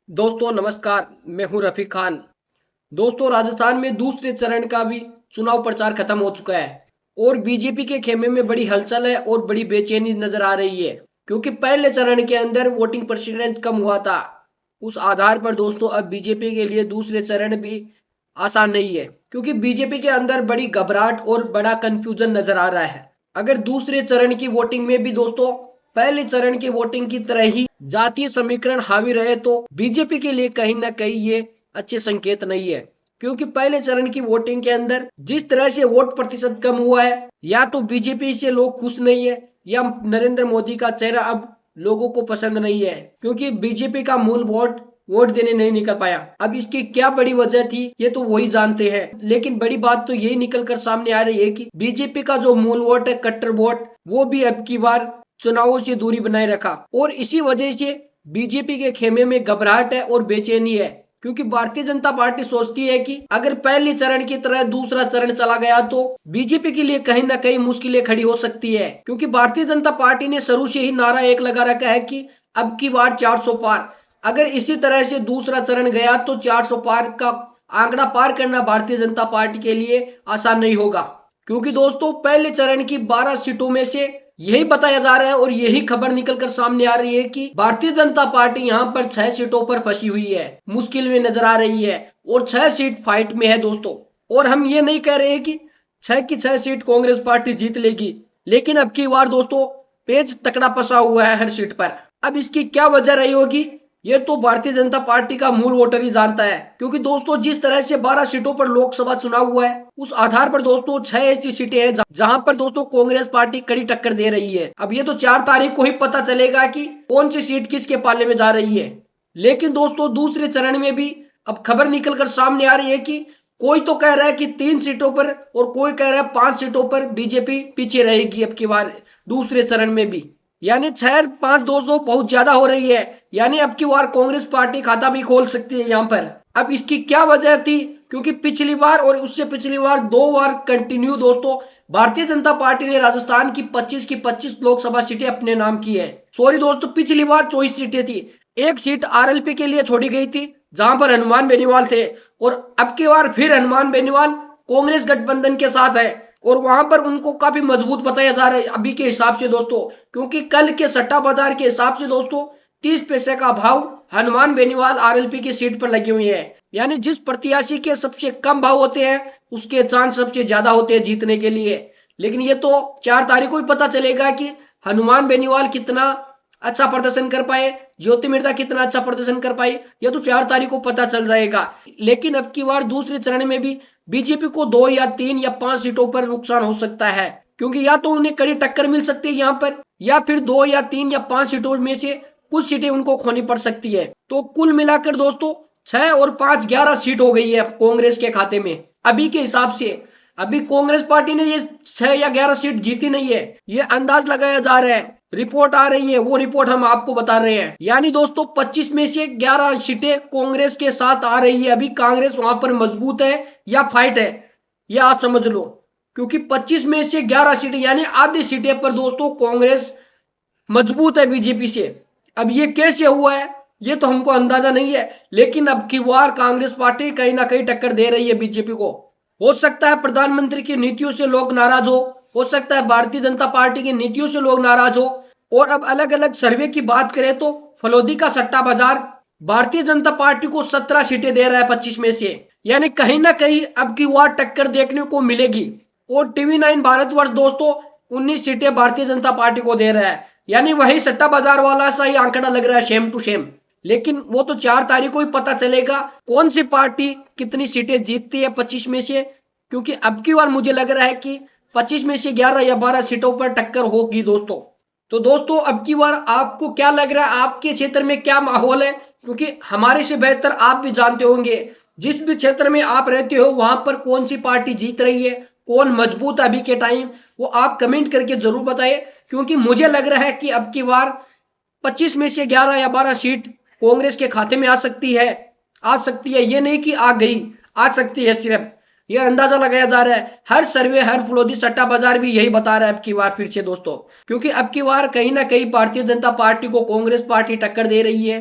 दोस्तों नमस्कार। मैं हूं रफी खान। दोस्तों राजस्थान में दूसरे चरण का भी चुनाव प्रचार खत्म हो चुका है और बीजेपी के खेमे में बड़ी हलचल है और बड़ी बेचैनी नजर आ रही है क्योंकि पहले चरण के अंदर वोटिंग परसेंटेज कम हुआ था। उस आधार पर दोस्तों अब बीजेपी के लिए दूसरे चरण भी आसान नहीं है क्योंकि बीजेपी के अंदर बड़ी घबराहट और बड़ा कंफ्यूजन नजर आ रहा है। अगर दूसरे चरण की वोटिंग में भी दोस्तों पहले चरण की वोटिंग की तरह ही जातीय समीकरण हावी रहे तो बीजेपी के लिए कहीं ना कहीं ये अच्छे संकेत नहीं है क्योंकि पहले चरण की वोटिंग के अंदर जिस तरह से वोट प्रतिशत कम हुआ है या तो बीजेपी से लोग खुश नहीं है या नरेंद्र मोदी का चेहरा अब लोगों को पसंद नहीं है क्योंकि बीजेपी का मूल वोट वोट देने नहीं निकल पाया। अब इसकी क्या बड़ी वजह थी ये तो वही जानते हैं, लेकिन बड़ी बात तो यही निकल कर सामने आ रही है कि बीजेपी का जो मूल वोट है कट्टर वोट वो भी अब की बार चुनावों से दूरी बनाए रखा और इसी वजह से बीजेपी के खेमे में घबराहट है और बेचैनी है क्योंकि भारतीय जनता पार्टी सोचती है कि अगर पहले चरण की तरह दूसरा चरण चला गया तो बीजेपी के लिए कहीं ना कहीं मुश्किलें खड़ी हो सकती है क्योंकि भारतीय जनता पार्टी ने शुरू से ही नारा एक लगा रखा है कि अब की बार 400 पार। अगर इसी तरह से दूसरा चरण गया तो 400 पार का आंकड़ा पार करना भारतीय जनता पार्टी के लिए आसान नहीं होगा क्योंकि दोस्तों पहले चरण की 12 सीटों में से यही बताया जा रहा है और यही खबर निकलकर सामने आ रही है कि भारतीय जनता पार्टी यहां पर 6 सीटों पर फंसी हुई है, मुश्किल में नजर आ रही है और 6 सीट फाइट में है दोस्तों। और हम ये नहीं कह रहे कि 6 की 6 सीट कांग्रेस पार्टी जीत लेगी, लेकिन अब की बार दोस्तों पेज तकड़ा फंसा हुआ है हर सीट पर। अब इसकी क्या वजह रही होगी ये तो भारतीय जनता पार्टी का मूल वोटर ही जानता है क्योंकि दोस्तों जिस तरह से 12 सीटों पर लोकसभा चुनाव हुआ है उस आधार पर दोस्तों 6 ऐसी सीटें हैं जहां पर दोस्तों कांग्रेस पार्टी कड़ी टक्कर दे रही है। अब ये तो 4 तारीख को ही पता चलेगा कि कौन सी सीट किसके पाले में जा रही है। लेकिन दोस्तों दूसरे चरण में भी अब खबर निकलकर सामने आ रही है कि कोई तो कह रहा है कि 3 सीटों पर और कोई कह रहा है 5 सीटों पर बीजेपी पीछे रहेगी अब की बार दूसरे चरण में भी। यानी 6-5-200 बहुत ज्यादा हो रही है, यानी अब की बार कांग्रेस पार्टी खाता भी खोल सकती है यहाँ पर। अब इसकी क्या वजह थी क्योंकि पिछली बार और उससे पिछली बार 2 बार कंटिन्यू दोस्तों भारतीय जनता पार्टी ने राजस्थान की 25 की 25 लोकसभा सीटें अपने नाम की है। सॉरी दोस्तों पिछली बार 24 सीटें थी, एक सीट आरएलपी के लिए छोड़ी गई थी जहां पर हनुमान बेनीवाल थे और अब की बार फिर हनुमान बेनीवाल कांग्रेस गठबंधन के साथ है और वहां पर उनको काफी मजबूत बताया जा रहा है अभी के हिसाब से दोस्तों, क्योंकि कल के सट्टा बाजार के हिसाब से दोस्तों 30 पैसे का भाव हनुमान बेनीवाल आरएलपी की सीट पर लगी हुई है। यानी जिस प्रत्याशी के सबसे कम भाव होते हैं उसके चांस सबसे ज्यादा होते हैं जीतने के लिए। लेकिन ये तो 4 तारीख को ही पता चलेगा कि हनुमान बेनीवाल कितना अच्छा प्रदर्शन कर पाए, ज्योति मिर्धा कितना अच्छा प्रदर्शन कर पाई, यह तो 4 तारीख को पता चल जाएगा। लेकिन अब की बार दूसरे चरण में भी बीजेपी को 2 या 3 या 5 सीटों पर नुकसान हो सकता है क्योंकि या तो उन्हें कड़ी टक्कर मिल सकती है यहाँ पर या फिर 2 या 3 या 5 सीटों में से कुछ सीटें उनको खोनी पड़ सकती है। तो कुल मिलाकर दोस्तों 6 और 5 11 सीट हो गई है कांग्रेस के खाते में अभी के हिसाब से। अभी कांग्रेस पार्टी ने ये 6 या 11 सीट जीती नहीं है, ये अंदाज लगाया जा रहा है, रिपोर्ट आ रही है वो रिपोर्ट हम आपको बता रहे हैं। यानी दोस्तों 25 में से 11 सीटें कांग्रेस के साथ आ रही है। अभी कांग्रेस वहां पर मजबूत है या फाइट है ये आप समझ लो, क्योंकि 25 में से 11 सीटें यानी आधी सीटें पर दोस्तों कांग्रेस मजबूत है बीजेपी से। अब ये कैसे हुआ है ये तो हमको अंदाजा नहीं है, लेकिन अब की बार कांग्रेस पार्टी कहीं ना कहीं टक्कर दे रही है बीजेपी को। हो सकता है प्रधानमंत्री की नीतियों से लोग नाराज हो सकता है भारतीय जनता पार्टी की नीतियों से लोग नाराज हो। और अब अलग अलग सर्वे की बात करें तो फलोदी का सट्टा बाजार भारतीय जनता पार्टी को 17 सीटें दे रहा है 25 में से, यानी कहीं ना कहीं अब की बार टक्कर देखने को मिलेगी। और टीवी9 भारतवर्ष दोस्तों 19 सीटें भारतीय जनता पार्टी को दे रहा है, यानी वही सट्टा बाजार वाला सा ही आंकड़ा लग रहा है सेम टू सेम। लेकिन वो तो 4 तारीख को ही पता चलेगा कौन सी पार्टी कितनी सीटें जीतती है 25 में से, क्योंकि अब की बार मुझे लग रहा है कि 25 में से 11 या 12 सीटों पर टक्कर होगी दोस्तों। तो दोस्तों अब की बार आपको क्या लग रहा है, आपके क्षेत्र में क्या माहौल है, क्योंकि हमारे से बेहतर आप भी जानते होंगे जिस भी क्षेत्र में आप रहते हो वहां पर कौन सी पार्टी जीत रही है, कौन मजबूत है अभी के टाइम, वो आप कमेंट करके जरूर बताइए। क्योंकि मुझे लग रहा है कि अब की बार 25 में से 11 या 12 सीट कांग्रेस के खाते में आ सकती है, ये नहीं कि आ गई, आ सकती है, सिर्फ ये अंदाजा लगाया जा रहा है। हर सर्वे हर फलोदी सट्टा बाजार भी यही बता रहा है अब की बार फिर से दोस्तों, क्योंकि अब की बार कहीं ना कहीं भारतीय जनता पार्टी को कांग्रेस पार्टी टक्कर दे रही है।